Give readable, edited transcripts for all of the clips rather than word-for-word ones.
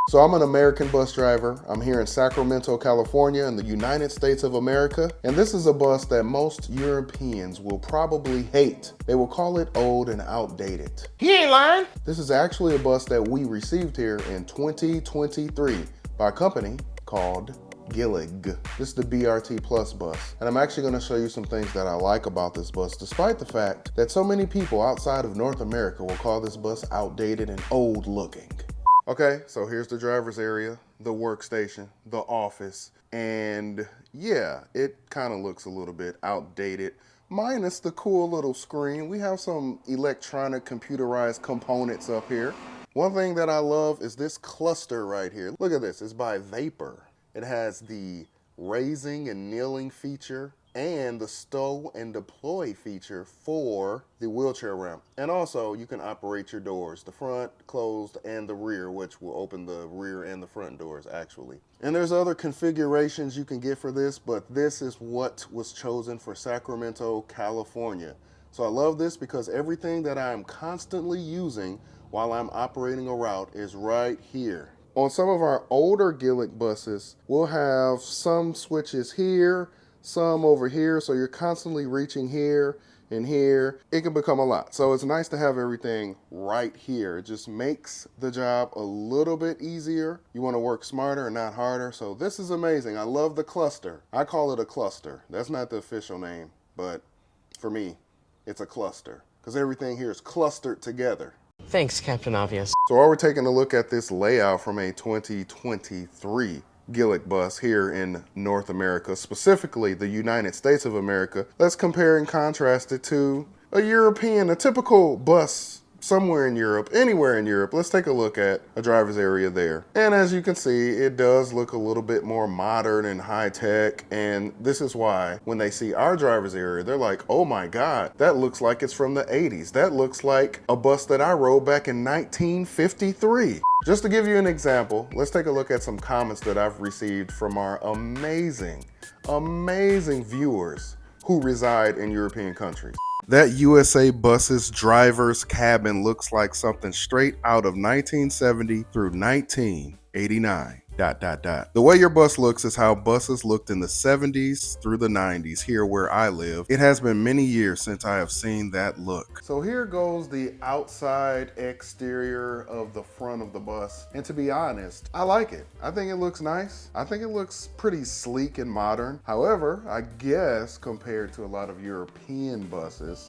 So I'm an American bus driver. I'm here in Sacramento, California in the United States of America. And this is a bus that most Europeans will probably hate. They will call it old and outdated. He ain't lying. This is actually a bus that we received here in 2023 by a company called Gillig. This is the BRT Plus bus. And I'm actually gonna show you some things that I like about this bus, despite the fact that so many people outside of North America will call this bus outdated and old looking. Okay, so here's the driver's area, the workstation, the office, and yeah, it kind of looks a little bit outdated, minus the cool little screen. We have some electronic computerized components up here. One thing that I love is this cluster right here. Look at this, it's by Vapor. It has the raising and kneeling feature and the stow and deploy feature for the wheelchair ramp. And also you can operate your doors, the front, closed, and the rear, which will open the rear and the front doors actually. And there's other configurations you can get for this, but this is what was chosen for Sacramento, California. So I love this because everything that I'm constantly using while I'm operating a route is right here. On some of our older Gillig buses, we'll have some switches here, some over here, so you're constantly reaching here and here. It can become a lot. So it's nice to have everything right here. It just makes the job a little bit easier. You want to work smarter and not harder. So this is amazing. I love the cluster. I call it a cluster. That's not the official name, but for me, it's a cluster because everything here is clustered together. Thanks, Captain Obvious. So while we're taking a look at this layout from a 2023 Gillig bus here in North America, specifically the United States of America, let's compare and contrast it to a European, a typical bus somewhere in Europe, anywhere in Europe. Let's take a look at a driver's area there. And as you can see, it does look a little bit more modern and high tech. And this is why when they see our driver's area, they're like, oh my God, that looks like it's from the 80s. That looks like a bus that I rode back in 1953. Just to give you an example, let's take a look at some comments that I've received from our amazing viewers who reside in European countries. That USA bus's driver's cabin looks like something straight out of 1970 through 1989. ... The way your bus looks is how buses looked in the 70s through the 90s here where I live. It has been many years since I have seen that look. So here goes the outside exterior of the front of the bus. And to be honest, I like it. I think it looks nice. I think it looks pretty sleek and modern. However, I guess compared to a lot of European buses,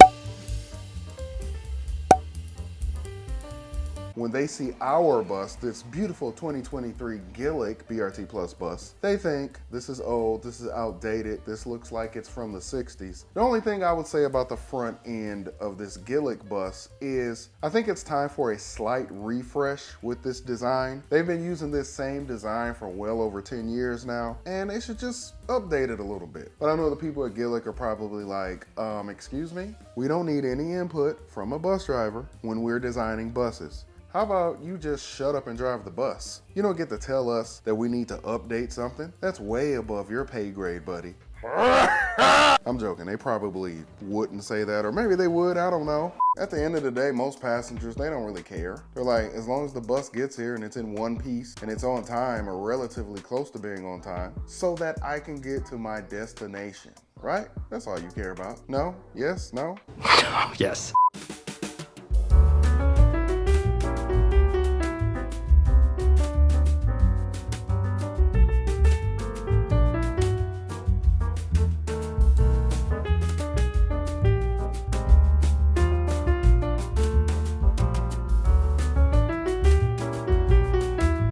when they see our bus, this beautiful 2023 Gillig BRT Plus bus, they think this is old, this is outdated, this looks like it's from the 60s. The only thing I would say about the front end of this Gillig bus is I think it's time for a slight refresh with this design. They've been using this same design for well over 10 years now, and they should just update it a little bit. But I know the people at Gillig are probably like, excuse me? We don't need any input from a bus driver when we're designing buses. How about you just shut up and drive the bus? You don't get to tell us that we need to update something. That's way above your pay grade, buddy. I'm joking, they probably wouldn't say that, or maybe they would, I don't know. At the end of the day, most passengers, they don't really care. They're like, as long as the bus gets here and it's in one piece and it's on time or relatively close to being on time, so that I can get to my destination, right? That's all you care about. No? Yes? No? Yes.